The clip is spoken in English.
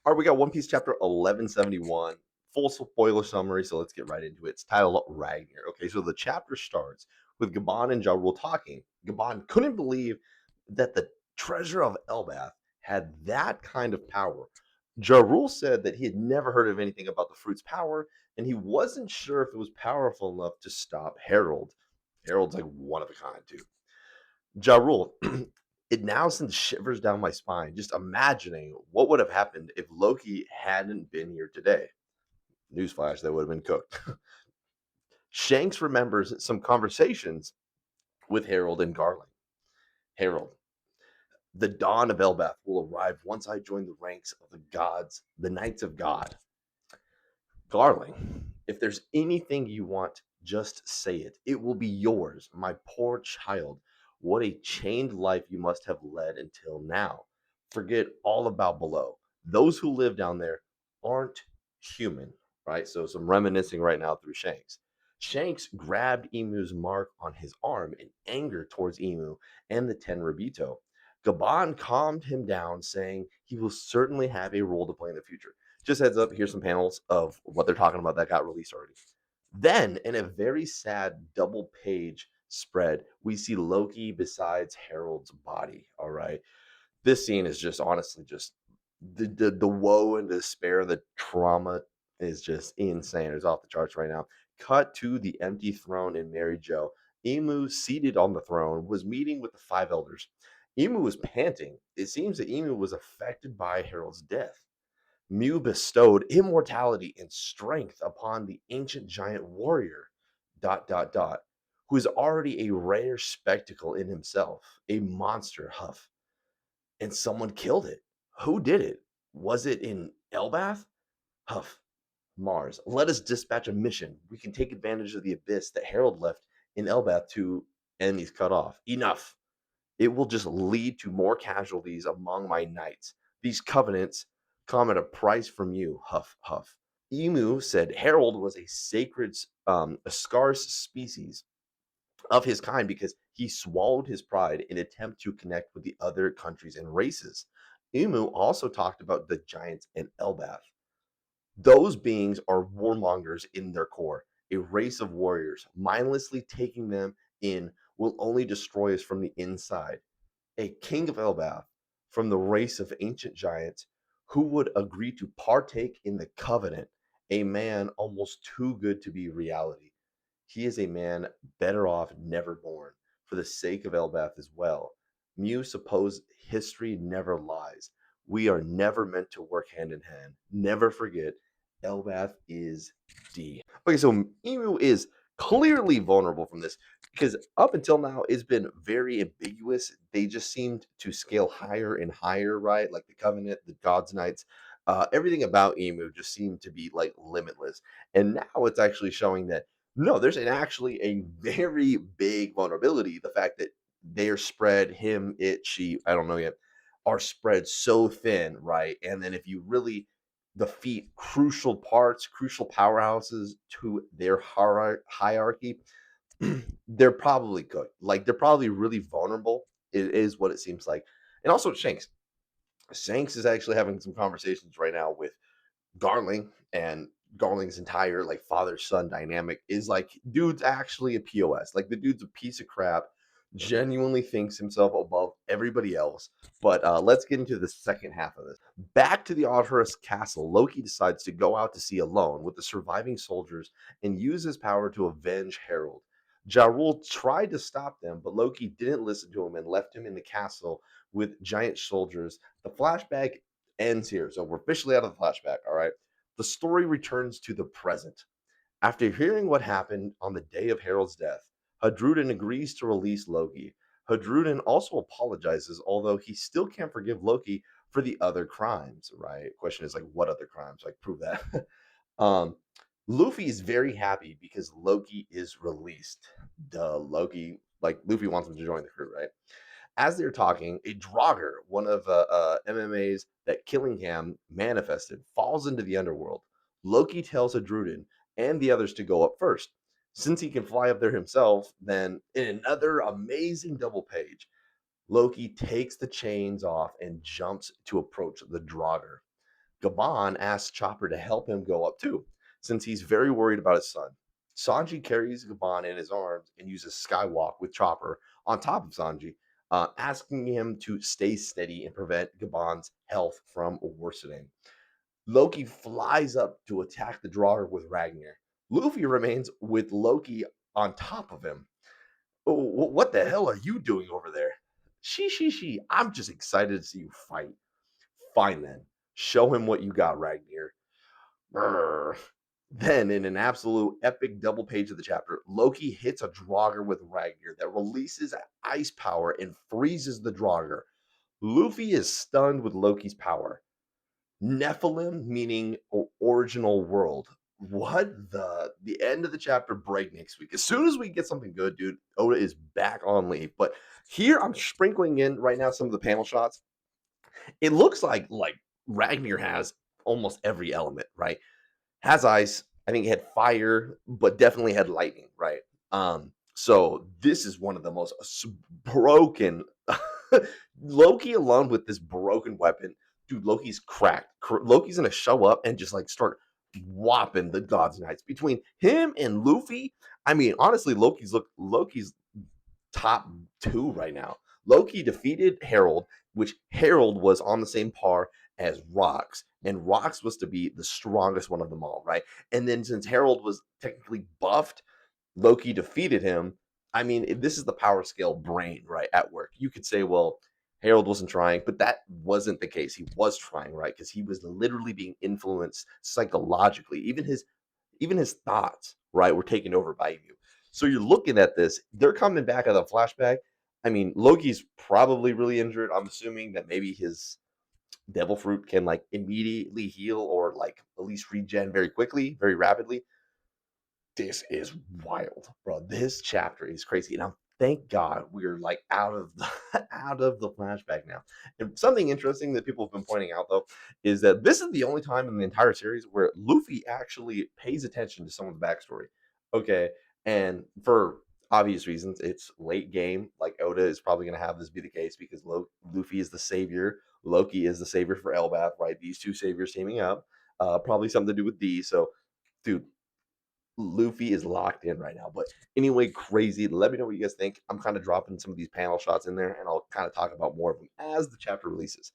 All right, we got One Piece chapter 1171, full spoiler summary, so let's get right into it. It's titled Ragnar. Okay, so the chapter starts with Gabon and Ja Rule talking. Gabon couldn't believe that the treasure of Elbaph had that kind of power. Ja Rule said that he had never heard of anything about the fruit's power, and he wasn't sure if it was powerful enough to stop Harold. Harold's like one of a kind, too. Ja Rule, it now sends shivers down my spine just imagining what would have happened if Loki hadn't been here today. Newsflash, that would have been cooked. Shanks remembers some conversations with Harold and Garland. Harold, the dawn of Elbaph will arrive once I join the ranks of the gods, the Knights of God. Garling, if there's anything you want, just say it. It will be yours, my poor child. What a chained life you must have led until now. Forget all about below. Those who live down there aren't human, right? So some reminiscing right now through Shanks. Shanks grabbed Emu's mark on his arm in anger towards Emu and the Tenrabito. Gaban calmed him down, saying he will certainly have a role to play in the future. Just heads up, here's some panels of what they're talking about that got released already. Then, in a very sad double page spread, we see Loki besides Harold's body. All right. This scene is just honestly just the woe and despair and the trauma is just insane. It's off the charts right now. Cut to the empty throne in Mary Joe. Emu, seated on the throne, was meeting with the five elders. Emu was panting. It seems that Emu was affected by Harold's death. Mu bestowed immortality and strength upon the ancient giant warrior, who is already a rare spectacle in himself, a monster huff. And someone killed it. Who did it? Was it in Elbath? Huff. Mars. Let us dispatch a mission. We can take advantage of the abyss that Harold left in Elbath to enemies cut off. Enough. It will just lead to more casualties among my knights. These covenants come at a price from you, huff, huff. Emu said Harold was a sacred, a scarce species of his kind because he swallowed his pride in attempt to connect with the other countries and races. Emu also talked about the giants and Elbaph. Those beings are warmongers in their core, a race of warriors. Mindlessly taking them in will only destroy us from the inside. A king of Elbaph from the race of ancient giants who would agree to partake in the covenant, a man almost too good to be reality. He is a man better off never born, for the sake of Elbaph as well. Mew suppose history never lies. We are never meant to work hand in hand. Never forget, Elbaph is D. Okay, so Emu is clearly vulnerable from this because up until now it's been very ambiguous. They just seemed to scale higher and higher, right? Like the Covenant, the Gods Knights, everything about Emu just seemed to be like limitless. And now it's actually showing that no, there's actually a very big vulnerability. The fact that they're spread, him, it, she, I don't know yet, are spread so thin, right? And then if you really defeat crucial parts, crucial powerhouses to their hierarchy, they're probably good. Like they're probably really vulnerable. It is what it seems like. And also Shanks. Shanks is actually having some conversations right now with Garling, and Garling's entire like father son dynamic is like dude's actually a POS. Like the dude's a piece of crap. Genuinely thinks himself above everybody else. But let's get into the second half of this. Back to the Arthurus castle, Loki decides to go out to sea alone with the surviving soldiers and use his power to avenge Harold. Ja Rule tried to stop them, but Loki didn't listen to him and left him in the castle with giant soldiers. The flashback ends here. So we're officially out of the flashback. All right. The story returns to the present. After hearing what happened on the day of Harold's death, Hadrudin agrees to release Loki. Hadrudin also apologizes, although he still can't forgive Loki for the other crimes, right? Question is like, what other crimes? Like, prove that. um, Luffy is very happy because Loki is released. Duh, Loki, like, Luffy wants him to join the crew, right? As they're talking, a Draugr, one of MMA's that Killingham manifested, falls into the underworld. Loki tells Adrudin and the others to go up first. Since he can fly up there himself, then in another amazing double page, Loki takes the chains off and jumps to approach the Draugr. Gabon asks Chopper to help him go up too, since he's very worried about his son. Sanji carries Gabon in his arms and uses Skywalk with Chopper on top of Sanji, asking him to stay steady and prevent Gabon's health from worsening. Loki flies up to attack the Draugr with Ragnar. Luffy remains with Loki on top of him. Oh, what the hell are you doing over there? She. I'm just excited to see you fight. Fine then. Show him what you got, Ragnar. Brr. Then, in an absolute epic double page of the chapter, Loki hits a Draugr with Ragnar that releases ice power and freezes the Draugr. Luffy is stunned with Loki's power. Nephilim meaning original world. What the end of the chapter break next week. As soon as we get something good, dude, Oda is back on leave. But here I'm sprinkling in right now some of the panel shots. It looks like Ragnar has almost every element, right? Has ice. I think he had fire, but definitely had lightning, right? So this is one of the most broken Loki alone with this broken weapon, dude. Loki's cracked. Loki's gonna show up and just like start whopping the gods knights between him and Luffy. I mean, honestly, Loki's top two right now. Loki defeated Harold, which Harold was on the same par as Rox, and Rox was to be the strongest one of them all, right? And then since Harold was technically buffed, Loki defeated him. I mean, this is the power scale brain, right, at work. You could say, well, Harold wasn't trying, but that wasn't the case. He was trying, right? Because he was literally being influenced psychologically. Even his thoughts, right, were taken over by you. So you're looking at this. They're coming back at a flashback. I mean, Loki's probably really injured. I'm assuming that maybe his devil fruit can like immediately heal or like at least regen very quickly, very rapidly. This is wild, bro. This chapter is crazy, and I'm thank God we're like out of the out of the flashback now. And something interesting that people have been pointing out though is that this is the only time in the entire series where Luffy actually pays attention to someone's backstory. Okay, and for obvious reasons, it's late game. Like Oda is probably going to have this be the case because Luffy is the savior, Loki is the savior for Elbaph, right? These two saviors teaming up, probably something to do with D. So, dude, Luffy is locked in right now. But anyway, crazy. Let me know what you guys think. I'm kind of dropping some of these panel shots in there, and I'll kind of talk about more of them as the chapter releases.